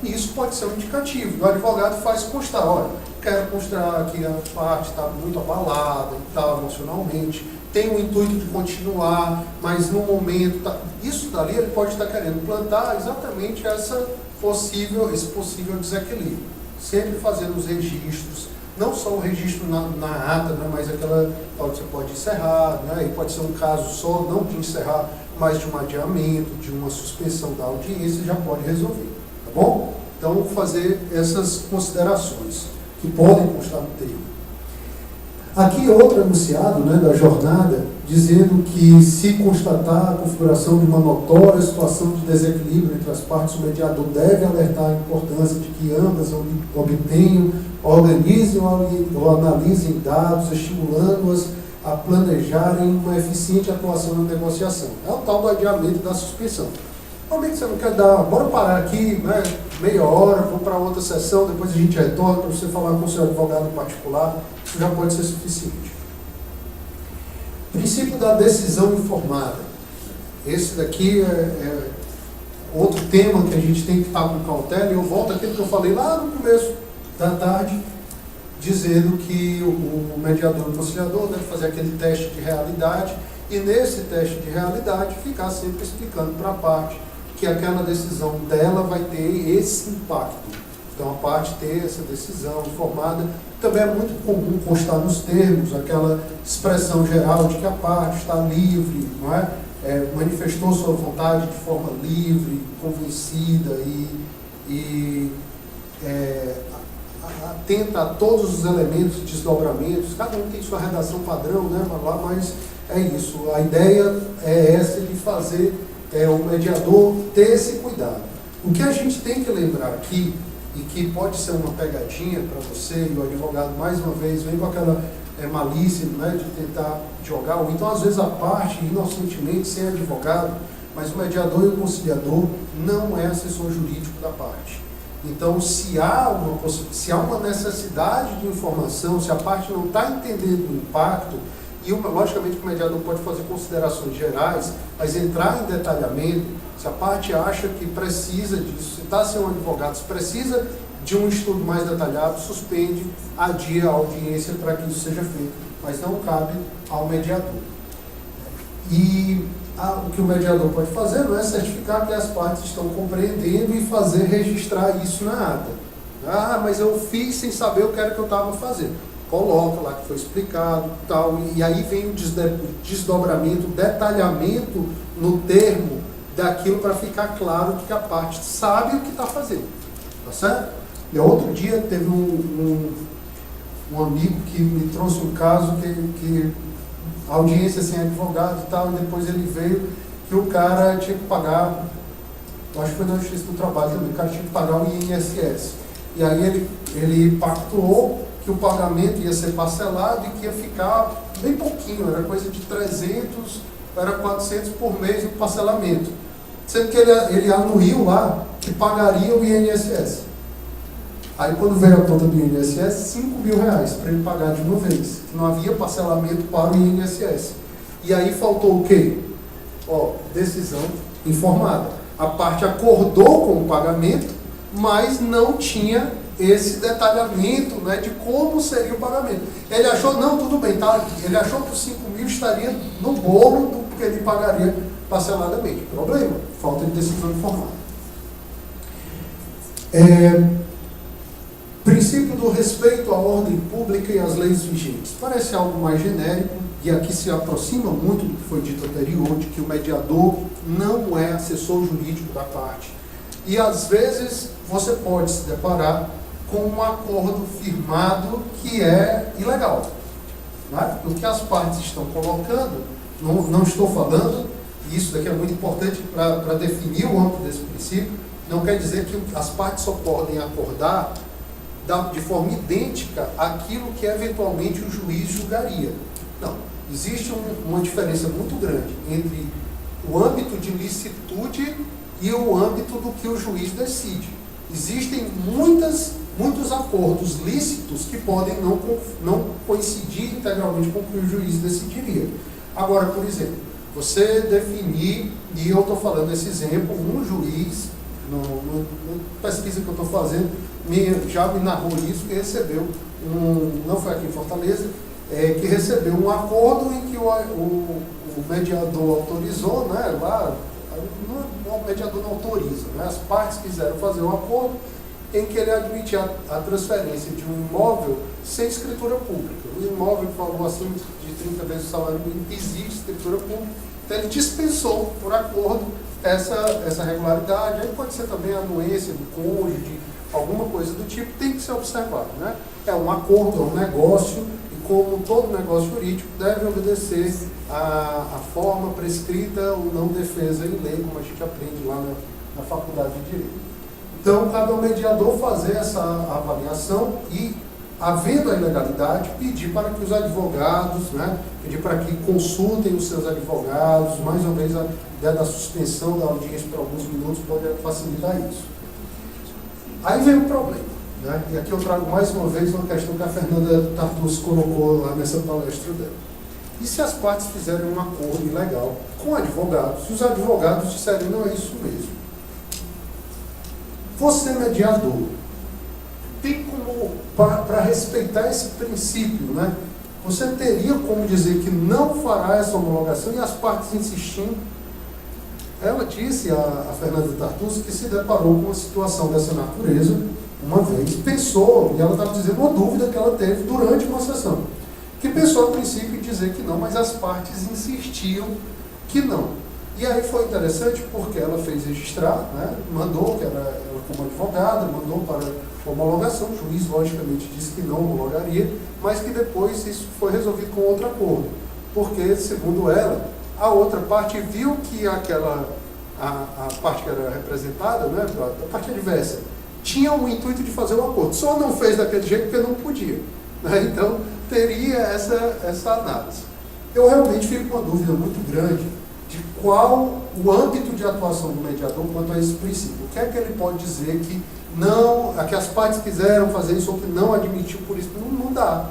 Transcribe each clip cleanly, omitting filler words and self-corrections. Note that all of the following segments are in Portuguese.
e isso pode ser um indicativo. O advogado faz constar, olha, quero constar que a parte está muito abalada e tal, emocionalmente, tem o intuito de continuar, mas no momento, isso dali ele pode estar querendo plantar exatamente esse possível desequilíbrio. Sempre fazendo os registros, não só o registro na ata, né, mas aquela, você pode encerrar, né, e pode ser um caso só, não de encerrar, mas de um adiamento, de uma suspensão da audiência, já pode resolver, tá bom? Então, fazer essas considerações que podem constar no termo. Aqui outro enunciado, né, da jornada, dizendo que se constatar a configuração de uma notória situação de desequilíbrio entre as partes, o mediador deve alertar a importância de que ambas obtenham, organizem ou analisem dados, estimulando-as a planejarem uma eficiente atuação na negociação. É o tal do adiamento da suspensão. Como é que você não quer dar? Bora parar aqui, né, meia hora, vou para outra sessão, depois a gente retorna para você falar com o seu advogado particular. Isso já pode ser suficiente. Princípio da decisão informada. Esse daqui é outro tema que a gente tem que estar com cautela, e eu volto àquilo que eu falei lá no começo da tarde, dizendo que o mediador e o conciliador deve fazer aquele teste de realidade, e nesse teste de realidade ficar sempre explicando para a parte que aquela decisão dela vai ter esse impacto. Então, a parte ter essa decisão informada. Também é muito comum constar nos termos aquela expressão geral de que a parte está livre, não é? Manifestou sua vontade de forma livre, convencida e atenta a todos os elementos, desdobramentos. Cada um tem sua redação padrão, né? Mas é isso. A ideia é essa de fazer o mediador ter esse cuidado. O que a gente tem que lembrar aqui, e que pode ser uma pegadinha para você, e o advogado, mais uma vez, vem com aquela malícia, né, de tentar jogar, ou então, às vezes, a parte, inocentemente, sem advogado, mas o mediador e o conciliador não é assessor jurídico da parte. Então, se há uma necessidade de informação, se a parte não está entendendo o impacto, e logicamente que o mediador pode fazer considerações gerais, mas entrar em detalhamento, se a parte acha que precisa disso, se está sem um advogado, se precisa de um estudo mais detalhado, suspende, adia a audiência para que isso seja feito, mas não cabe ao mediador. E o que o mediador pode fazer não é certificar que as partes estão compreendendo e fazer registrar isso na ata. Ah, mas eu fiz sem saber o que era que eu estava fazendo. Coloca lá que foi explicado, tal, e aí vem o desdobramento, o detalhamento no termo daquilo para ficar claro que a parte sabe o que está fazendo. Tá certo? E outro dia teve um amigo que me trouxe um caso que a audiência sem advogado e tal, e depois ele veio que o cara tinha que pagar, acho que foi na Justiça do Trabalho também, o cara tinha que pagar o INSS. E aí ele pactuou que o pagamento ia ser parcelado e que ia ficar bem pouquinho, era coisa de 300, era 400 por mês o parcelamento. Sendo que ele anuiu lá que pagaria o INSS. Aí quando veio a conta do INSS, R$5.000 para ele pagar de uma vez. Não havia parcelamento para o INSS. E aí faltou o quê? Decisão informada. A parte acordou com o pagamento, mas não tinha esse detalhamento, né, de como seria o pagamento. Ele achou, não, tudo bem, tá? Ele achou que os 5.000 estaria no bolo, porque ele pagaria parceladamente. Problema, falta de decisão informada. Princípio do respeito à ordem pública e às leis vigentes. Parece algo mais genérico, e aqui se aproxima muito do que foi dito anterior, de que o mediador não é assessor jurídico da parte. E às vezes você pode se deparar com um acordo firmado que é ilegal. Né? O que as partes estão colocando, não estou falando, e isso daqui é muito importante para definir o âmbito desse princípio, não quer dizer que as partes só podem acordar de forma idêntica àquilo que eventualmente o juiz julgaria. Não. Existe uma diferença muito grande entre o âmbito de licitude e o âmbito do que o juiz decide. Existem muitos acordos lícitos que podem não coincidir integralmente com o que o juiz decidiria. Agora, por exemplo, você definir, e eu estou falando esse exemplo, um juiz Na pesquisa que eu estou fazendo, já me narrou isso, que recebeu, não foi aqui em Fortaleza, que recebeu um acordo em que o mediador autorizou, né, lá, o mediador não autoriza, né, as partes quiseram fazer um acordo em que ele admite a transferência de um imóvel sem escritura pública. O imóvel que falou acima de 30 vezes o salário mínimo exige escritura pública, então ele dispensou, por acordo, essa regularidade. Aí pode ser também a anuência do cônjuge, alguma coisa do tipo, tem que ser observado, né? É um acordo, é um negócio, e como todo negócio jurídico, deve obedecer a forma prescrita ou não defesa em lei, como a gente aprende lá na Faculdade de Direito. Então, cabe ao mediador fazer essa avaliação e, havendo a ilegalidade, pedir para que os advogados, né, pedir para que consultem os seus advogados, mais uma vez a ideia da suspensão da audiência por alguns minutos pode facilitar isso. Aí vem o problema, né, e aqui eu trago mais uma vez uma questão que a Fernanda Tartucci colocou lá nessa palestra dela. E se as partes fizerem um acordo ilegal com advogados, e os advogados disserem, não é isso mesmo? Você, mediador, tem como, para respeitar esse princípio, né? Você teria como dizer que não fará essa homologação e as partes insistindo. Ela disse, a Fernanda Tartucci, que se deparou com uma situação dessa natureza, uma vez, pensou, e ela estava dizendo uma dúvida que ela teve durante uma sessão, que pensou a princípio em dizer que não, mas as partes insistiam que não. E aí foi interessante porque ela fez registrar, né, mandou, que ela como advogada, mandou para homologação, o juiz logicamente disse que não homologaria, mas que depois isso foi resolvido com outro acordo, porque, segundo ela, a outra parte viu que a parte que era representada, né, a parte adversa, tinha o intuito de fazer o acordo, só não fez daquele jeito porque não podia, né, então teria essa análise. Eu realmente fico com uma dúvida muito grande de qual o âmbito de atuação do mediador quanto a esse princípio. O que é que ele pode dizer que não, que as partes quiseram fazer isso ou que não admitiu por isso? Não dá.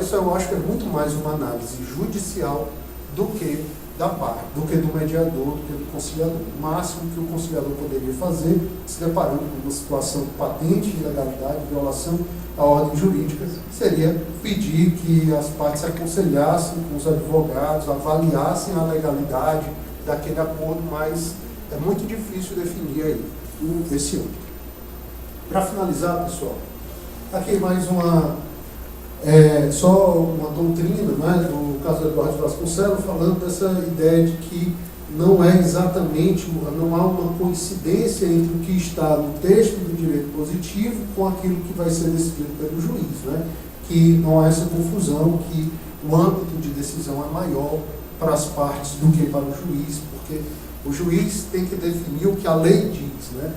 Isso eu acho que é muito mais uma análise judicial do que da parte, do que do mediador, do que do conciliador. O máximo que o conciliador poderia fazer, se deparando com uma situação de patente de ilegalidade, violação à ordem jurídica, seria pedir que as partes se aconselhassem com os advogados, avaliassem a legalidade daquele acordo, mas é muito difícil definir aí esse âmbito. Para finalizar, pessoal, aqui mais só uma doutrina, né, do caso do Eduardo Vasconcelos, falando dessa ideia de que não é exatamente, não há uma coincidência entre o que está no texto do direito positivo com aquilo que vai ser decidido pelo juiz, né? Que não há essa confusão, que o âmbito de decisão é maior para as partes do que para o juiz, porque o juiz tem que definir o que a lei diz, né?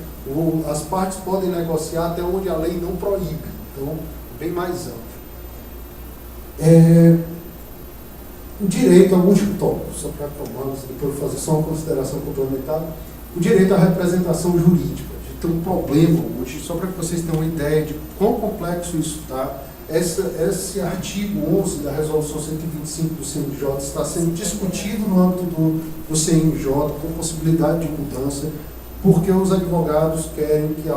As partes podem negociar até onde a lei não proíbe, então, bem mais amplo. O direito a alguns tópicos, só para acalmá-los, depois fazer só uma consideração complementar. O direito à representação jurídica. A gente tem um problema hoje, só para que vocês tenham uma ideia de quão complexo isso está. Esse artigo 11 da Resolução 125 do CNJ está sendo discutido no âmbito do CNJ, com possibilidade de mudança, porque os advogados querem que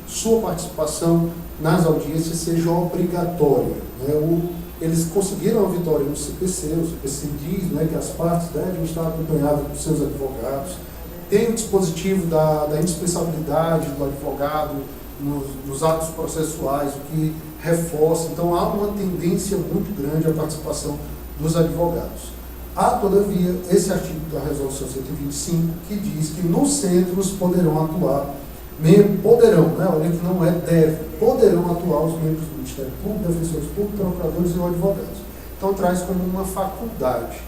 sua participação nas audiências seja obrigatória, né? Eles conseguiram a vitória no CPC, o CPC diz, né, que as partes devem estar acompanhadas dos seus advogados, tem o dispositivo da indispensabilidade do advogado nos atos processuais, o que reforça, então há uma tendência muito grande à participação dos advogados. Há, todavia, esse artigo da Resolução 125, que diz que nos centros poderão atuar, poderão, né, olha que não é deve, poderão atuar os membros do Ministério Público, defensores públicos, procuradores e advogados. Então traz como uma faculdade.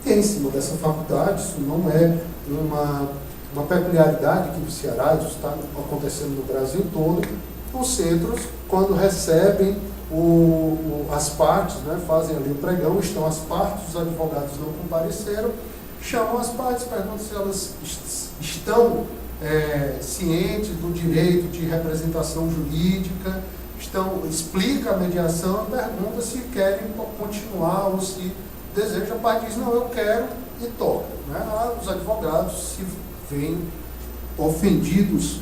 E em cima dessa faculdade, isso não é uma peculiaridade aqui do Ceará, isso está acontecendo no Brasil todo, os centros, quando recebem as partes, né, fazem ali o pregão, estão as partes, os advogados não compareceram, chamam as partes, perguntam se elas estão cientes do direito de representação jurídica, explica a mediação e pergunta se querem continuar ou se desejam. A parte diz, não, eu quero, e toca, né? Os advogados se veem ofendidos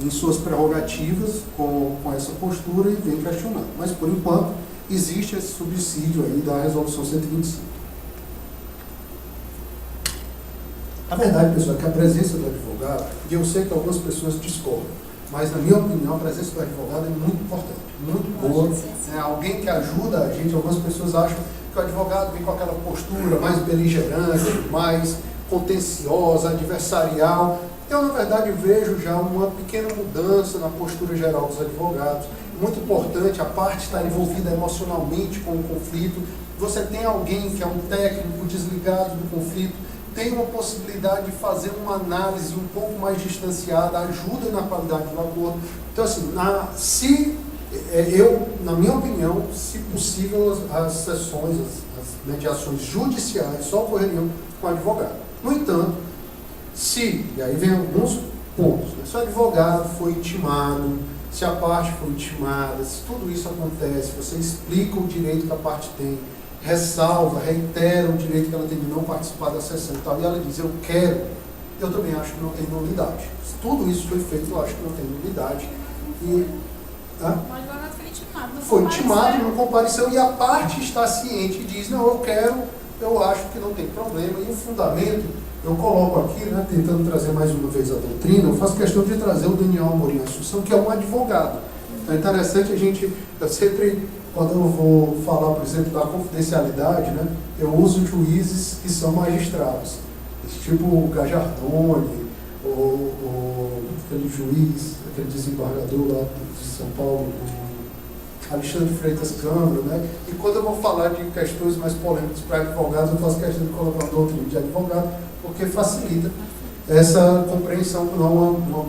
em suas prerrogativas com essa postura e vem questionando. Mas, por enquanto, existe esse subsídio aí da Resolução 125. A verdade, pessoal, é que a presença do advogado, e eu sei que algumas pessoas discordam, mas, na minha opinião, a presença do advogado é muito importante, muito boa. É alguém que ajuda a gente. Algumas pessoas acham que o advogado vem com aquela postura mais beligerante, mais contenciosa, adversarial. Eu, na verdade, vejo já uma pequena mudança na postura geral dos advogados. Muito importante, a parte está envolvida emocionalmente com o conflito. Você tem alguém que é um técnico desligado do conflito, tem uma possibilidade de fazer uma análise um pouco mais distanciada, ajuda na qualidade do acordo. Então, assim, na minha opinião, se possível, as sessões, as mediações judiciais só ocorreriam com advogado. No entanto, e aí vem alguns pontos, né? Se o advogado foi intimado, se a parte foi intimada, se tudo isso acontece, você explica o direito que a parte tem, ressalva, reitera o direito que ela tem de não participar da sessão e tal, e ela diz, eu quero, eu também acho que não tem nulidade. Se tudo isso foi feito, eu acho que não tem nulidade. O advogado foi intimado, foi intimado, não compareceu, e a parte está ciente e diz, não, eu quero, eu acho que não tem problema, e o fundamento, eu coloco aqui, né, tentando trazer mais uma vez a doutrina, eu faço questão de trazer o Daniel Amorim Assunção, que é um advogado. Então é interessante eu sempre, quando eu vou falar, por exemplo, da confidencialidade, né, eu uso juízes que são magistrados, tipo o Gajardoni, aquele juiz, aquele desembargador lá de São Paulo, o Alexandre Freitas Câmara, né? E quando eu vou falar de questões mais polêmicas para advogados, eu faço questão de colocar uma doutrina de advogado, porque facilita essa compreensão, não uma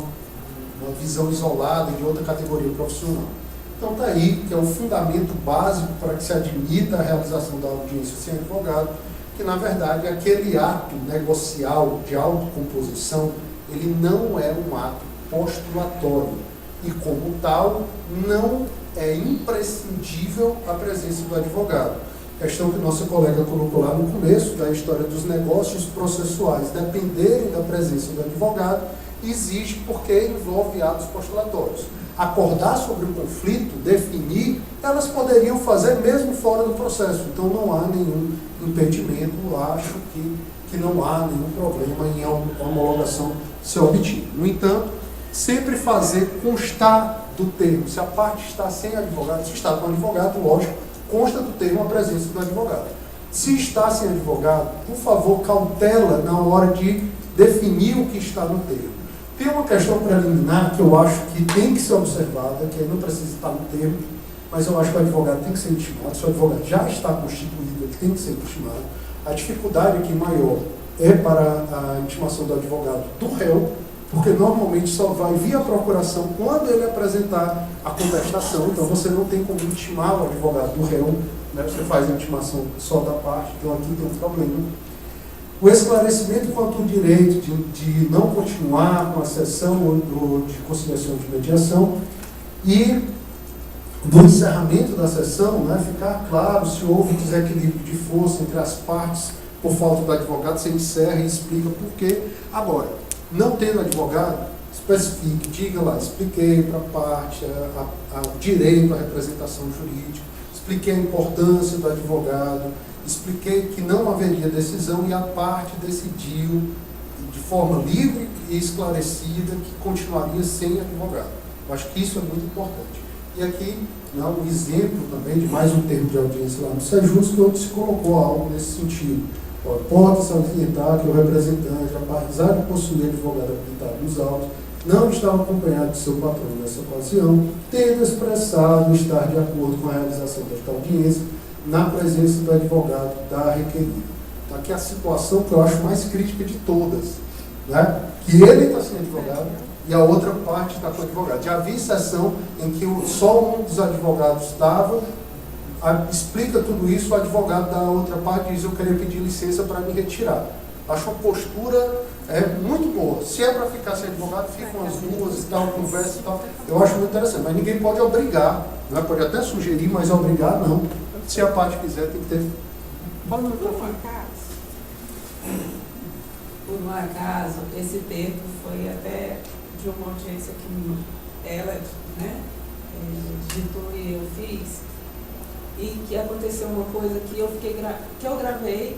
visão isolada de outra categoria profissional. Então está aí, que é o fundamento básico para que se admita a realização da audiência sem advogado, que na verdade aquele ato negocial de autocomposição, ele não é um ato postulatório e como tal não é imprescindível a presença do advogado. Questão que nossa colega colocou lá no começo, da história dos negócios processuais dependerem da presença do advogado, existe porque envolve atos postulatórios. Acordar sobre o conflito, definir, elas poderiam fazer mesmo fora do processo. Então não há nenhum impedimento, acho que não há nenhum problema em a homologação ser obtida. No entanto, sempre fazer constar do termo, se a parte está sem advogado, se está com advogado, lógico, consta do termo a presença do advogado. Se está sem advogado, por favor, cautela na hora de definir o que está no termo. Tem uma questão preliminar que eu acho que tem que ser observada, que aí não precisa estar no termo, mas eu acho que o advogado tem que ser intimado. Se o advogado já está constituído, ele tem que ser intimado. A dificuldade aqui maior é para a intimação do advogado do réu, porque normalmente só vai via procuração quando ele apresentar a contestação. Então você não tem como intimar o advogado do réu, né? Você faz a intimação só da parte, então aqui tem um problema. O esclarecimento quanto ao direito de não continuar com a sessão de conciliação de mediação e do encerramento da sessão, né, ficar claro se houve desequilíbrio de força entre as partes por falta do advogado, você encerra e explica por quê. Agora, não tendo advogado, especifique, diga lá, expliquei para a parte o direito à representação jurídica, expliquei a importância do advogado, expliquei que não haveria decisão e a parte decidiu de forma livre e esclarecida que continuaria sem advogado. Eu acho que isso é muito importante. E aqui, um exemplo também de mais um termo de audiência lá no SEJUS, que onde se colocou algo nesse sentido. Pode salientar que o representante, apesar de possuir advogado habilitado nos autos, não estava acompanhado de seu patrão nessa ocasião, tendo expressado estar de acordo com a realização desta audiência na presença do advogado da requerida. Então, aqui é a situação que eu acho mais crítica de todas, né? Que ele está sem advogado e a outra parte está com advogado. Já vi sessão em que só um dos advogados estava, explica tudo isso, o advogado da outra parte diz, eu queria pedir licença para me retirar. Acho uma postura muito boa. Se é para ficar sem advogado, ficam as duas e tal, conversa e tal. Eu acho muito interessante, mas ninguém pode obrigar, né? Pode até sugerir, mas obrigar não. Se a parte quiser, tem que ter... Fala no microfone. por um acaso, esse termo foi até de uma audiência que ela, né, digitou e eu fiz, e que aconteceu uma coisa que eu gravei,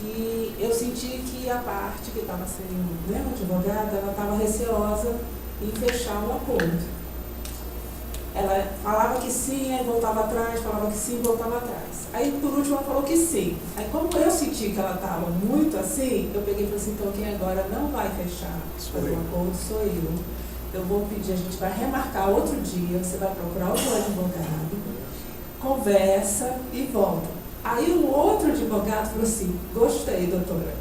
e eu senti que a parte que estava sendo, né, advogada, ela estava receosa em fechar o acordo. Ela falava que sim, aí voltava atrás, falava que sim, voltava atrás. Aí, por último, ela falou que sim. Aí, como eu senti que ela estava muito assim, eu peguei e falei assim, então quem agora não vai fechar, fazer um acordo, sou eu. Eu vou pedir, a gente vai remarcar outro dia, você vai procurar outro advogado, conversa e volta. Aí o outro advogado falou assim, gostei, doutora.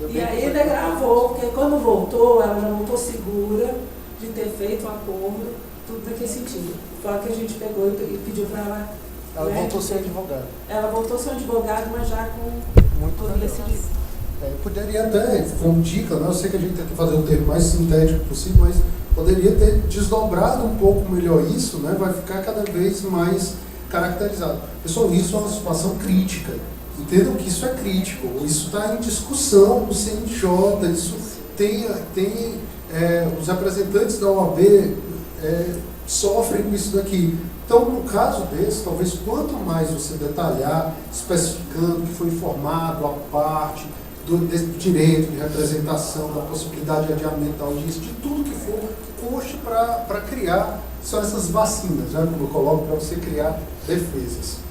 E aí ele gravou, porque quando voltou, ela já voltou segura de ter feito o acordo, tudo naquele sentido. Foi que a gente pegou e pediu para ela. Ela, né, voltou a ser advogada. Ela voltou a ser advogada, mas já com muito tudo decidido. Eu poderia até, como dica, né? Eu sei que a gente tenta fazer o termo mais sintético possível, mas poderia ter desdobrado um pouco melhor isso, né? Vai ficar cada vez mais caracterizado. Pessoal, isso é uma situação crítica. Entendam que isso é crítico, isso está em discussão no CNJ, isso tem os representantes da OAB sofrem com isso daqui. Então, no caso desse, talvez quanto mais você detalhar, especificando que foi informado a parte do direito de representação, da possibilidade de adiamento da audiência, de tudo que for, custe para criar, são essas vacinas, né, como eu coloco, para você criar defesas.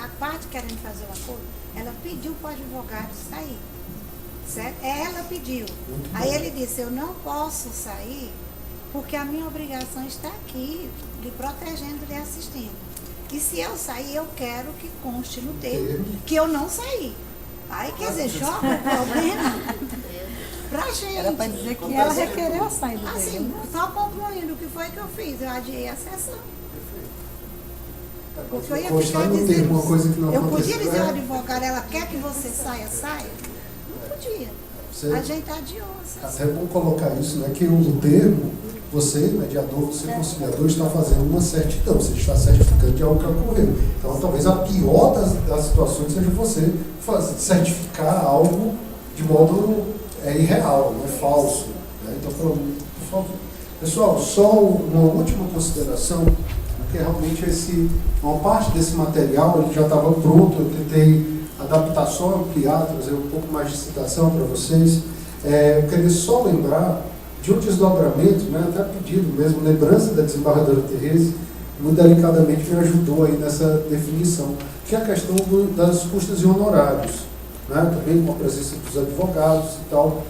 A parte querendo fazer o acordo, ela pediu para o advogado sair, certo? Ela pediu. Aí ele disse, eu não posso sair porque a minha obrigação está aqui, lhe protegendo, lhe assistindo. E se eu sair, eu quero que conste no termo que eu não saí. Aí, quer dizer, joga o problema pra gente. Era para dizer que ela requereu a saída dele. Assim, só concluindo o que foi que eu fiz, eu adiei a sessão. Porque eu ia ficar dizendo, uma coisa que não eu podia dizer ao advogado, ela quer que você saia? Não podia. A gente adiou. Até é bom colocar isso, né? Que o termo, você, mediador, você, conciliador, está fazendo uma certidão, você está certificando de algo que ocorreu. Então, talvez a pior das situações seja você certificar algo de modo irreal, falso. Né? Então, por favor. Pessoal, só uma última consideração. Porque realmente uma parte desse material ele já estava pronto, eu tentei adaptar só, ampliar, trazer um pouco mais de citação para vocês. Eu queria só lembrar de um desdobramento, né, até pedido mesmo, lembrança da desembargadora Terese, muito delicadamente me ajudou aí nessa definição, que é a questão das custas e honorários, né, também com a presença dos advogados e tal.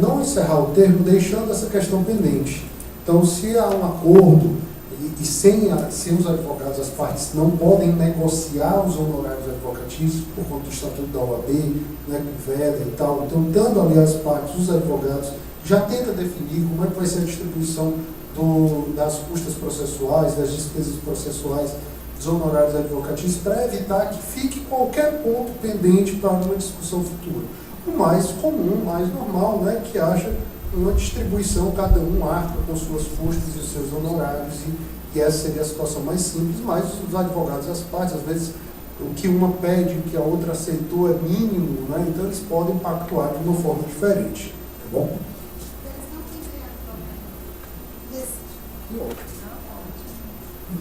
Não encerrar o termo deixando essa questão pendente. Então, se há um acordo e sem os advogados, as partes não podem negociar os honorários advocatícios por conta do Estatuto da OAB, né, com veda e tal. Então, dando ali as partes, os advogados, já tenta definir como é que vai ser a distribuição das custas processuais, das despesas processuais, dos honorários advocatícios, para evitar que fique qualquer ponto pendente para uma discussão futura. O mais comum, o mais normal, né, que haja uma distribuição, cada um arca com suas custas e os seus honorários, e essa seria a situação mais simples, mas os advogados e as partes, às vezes, o que uma pede, o que a outra aceitou é mínimo, né? Então eles podem pactuar de uma forma diferente, tá bom?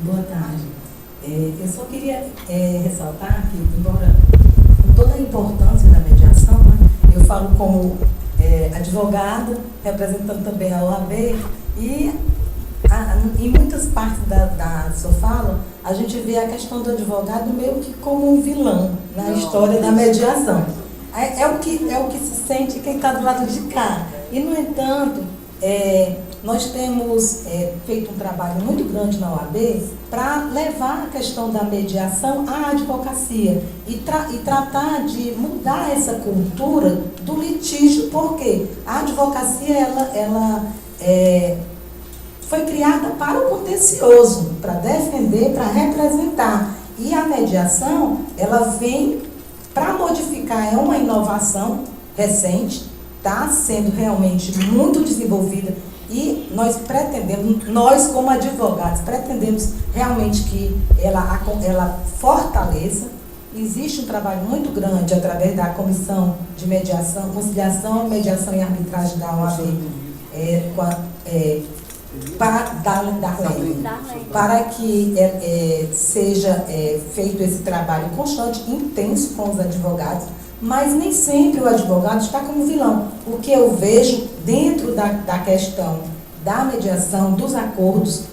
Boa tarde. Eu só queria ressaltar que, embora com toda a importância da mediação, né, eu falo como advogada, representando também a OAB, e em muitas partes da sua fala, a gente vê a questão do advogado meio que como um vilão na história da mediação. É o que se sente quem está do lado de cá. E, no entanto, nós temos feito um trabalho muito grande na OAB para levar a questão da mediação à advocacia e tratar de mudar essa cultura do litígio, porque a advocacia ela foi criada para o contencioso, para defender, para representar. E a mediação, ela vem para modificar, é uma inovação recente, está sendo realmente muito desenvolvida e nós pretendemos, nós como advogados, pretendemos realmente que ela fortaleça. Existe um trabalho muito grande através da Comissão de Mediação, Conciliação, Mediação e Arbitragem da OAB, para que seja feito esse trabalho constante, intenso com os advogados, mas nem sempre o advogado está como vilão. O que eu vejo dentro da questão da mediação, dos acordos,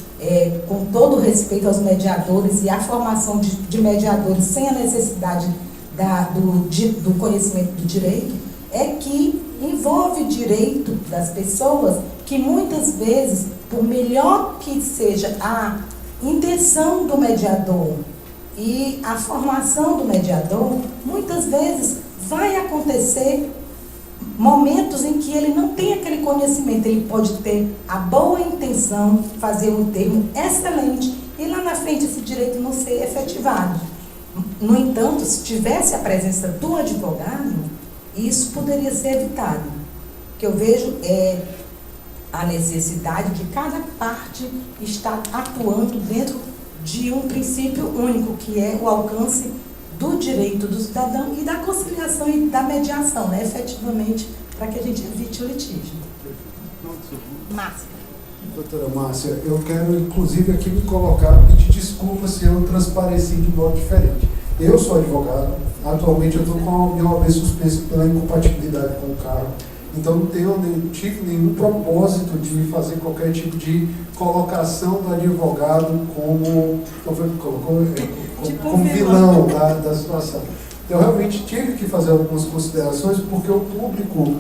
com todo respeito aos mediadores e a formação de mediadores sem a necessidade do conhecimento do direito, é que envolve direito das pessoas que muitas vezes, por melhor que seja a intenção do mediador e a formação do mediador, muitas vezes vai acontecer momentos em que ele não tem aquele conhecimento. Ele pode ter a boa intenção, fazer um termo excelente e lá na frente esse direito não ser efetivado. No entanto, se tivesse a presença do advogado, isso poderia ser evitado. O que eu vejo é a necessidade de cada parte estar atuando dentro de um princípio único, que é o alcance do direito do cidadão e da conciliação e da mediação, né, efetivamente, para que a gente evite o litígio. Márcia. Doutora Márcia, eu quero inclusive aqui me colocar, pedir desculpas se eu transpareci de modo diferente. Eu sou advogado, atualmente eu estou com a minha OAB suspensa pela incompatibilidade com o cargo, então não tive nenhum propósito de fazer qualquer tipo de colocação do advogado como vilão da situação. Eu realmente tive que fazer algumas considerações, porque o público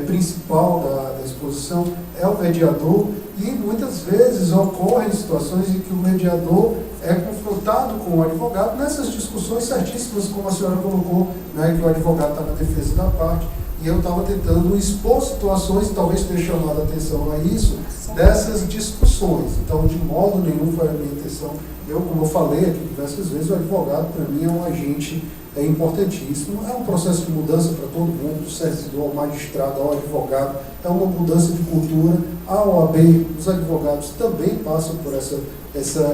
principal da exposição é o mediador, e muitas vezes ocorrem situações em que o mediador é confrontado com o advogado nessas discussões certíssimas, como a senhora colocou, né, que o advogado está na defesa da parte, e eu estava tentando expor situações, talvez ter chamado a atenção a isso, dessas discussões. Então, de modo nenhum foi a minha intenção. Como eu falei aqui diversas vezes, o advogado, para mim, é um agente importantíssimo. É um processo de mudança para todo mundo, do servidor ao magistrado, ao advogado. É uma mudança de cultura. A OAB, os advogados também passam por essa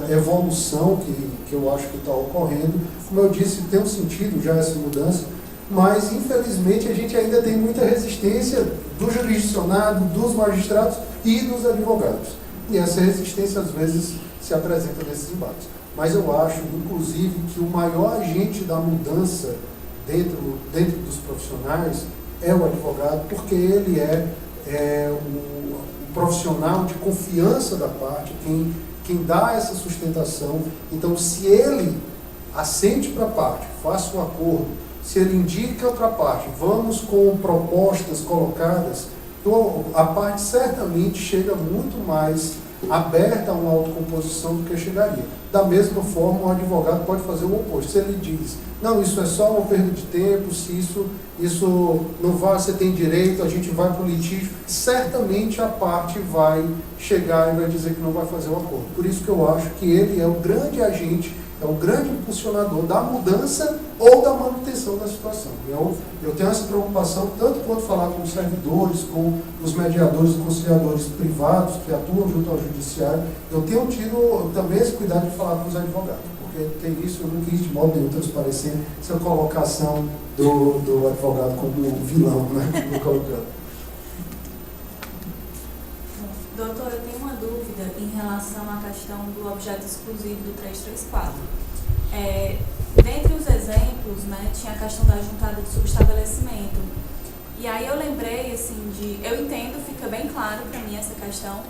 evolução que eu acho que está ocorrendo. Como eu disse, tem um sentido já essa mudança, mas, infelizmente, a gente ainda tem muita resistência do jurisdicionado, dos magistrados e dos advogados. E essa resistência, às vezes, se apresenta nesses embates. Mas eu acho, inclusive, que o maior agente da mudança dentro dos profissionais é o advogado, porque ele é o profissional de confiança da parte, quem dá essa sustentação. Então, se ele assente para a parte, faça um acordo, se ele indica a outra parte, vamos com propostas colocadas, então a parte certamente chega muito mais aberta a uma autocomposição do que chegaria. Da mesma forma, o advogado pode fazer o oposto. Se ele diz, não, isso é só uma perda de tempo, se isso não vai, você tem direito, a gente vai para o litígio, certamente a parte vai chegar e vai dizer que não vai fazer o acordo. Por isso que eu acho que ele é o grande agente, é o grande impulsionador da mudança ou da manutenção da situação. Eu tenho essa preocupação, tanto quanto falar com os servidores, com os mediadores e conciliadores privados que atuam junto ao judiciário, eu tenho tido também esse cuidado de falar com os advogados, porque tem isso, eu não quis de modo nenhum transparecer essa colocação do advogado como vilão, né? Não colocando. Doutor, eu tenho uma dúvida em relação à questão do objeto exclusivo do 334. Dentre os exemplos, né, tinha a questão da juntada de subestabelecimento. E aí eu lembrei, assim, eu entendo, fica bem claro para mim essa questão,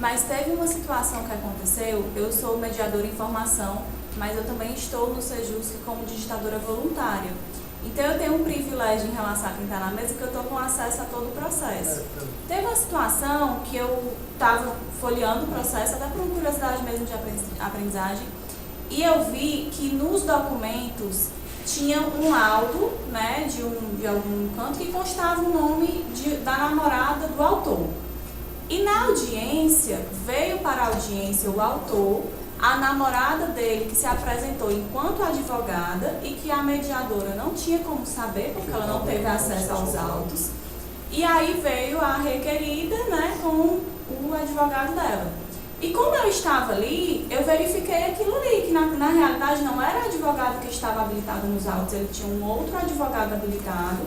mas teve uma situação que aconteceu, eu sou mediadora em formação, mas eu também estou no Sejusc como digitadora voluntária. Então eu tenho um privilégio em relação a quem está na mesa, que eu estou com acesso a todo o processo. Teve uma situação que eu estava folheando o processo, até por uma curiosidade mesmo de aprendizagem, e eu vi que nos documentos tinha um laudo, né, de algum canto que constava o nome da namorada do autor. E na audiência, veio para a audiência o autor, a namorada dele que se apresentou enquanto advogada e que a mediadora não tinha como saber, porque ela não teve acesso aos autos. E aí veio a requerida, né, com o advogado dela. E como eu estava ali, eu verifiquei aquilo ali, que na realidade não era o advogado que estava habilitado nos autos, ele tinha um outro advogado habilitado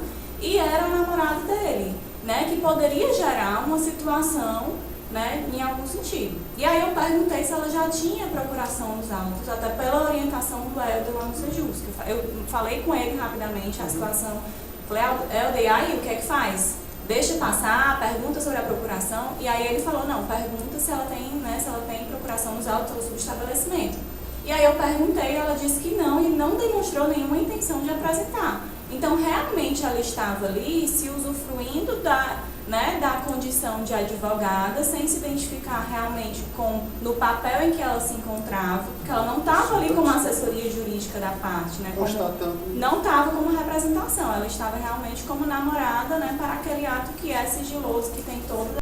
e era o namorado dele, né, que poderia gerar uma situação, né, em algum sentido. E aí eu perguntei se ela já tinha procuração nos autos, até pela orientação do Helder lá no Sejus. Eu falei com ele rapidamente a situação, falei, Helder, e aí o que é que faz? Deixa passar, pergunta sobre a procuração, e aí ele falou, não, pergunta se ela tem, né, se ela tem procuração nos autos ou subestabelecimento. E aí eu perguntei, ela disse que não, e não demonstrou nenhuma intenção de apresentar. Então, realmente, ela estava ali se usufruindo da condição de advogada, sem se identificar realmente no papel em que ela se encontrava, porque ela não estava ali como assessoria jurídica da parte, né? Não estava como representação, ela estava realmente como namorada, né, para aquele ato que é sigiloso, que tem toda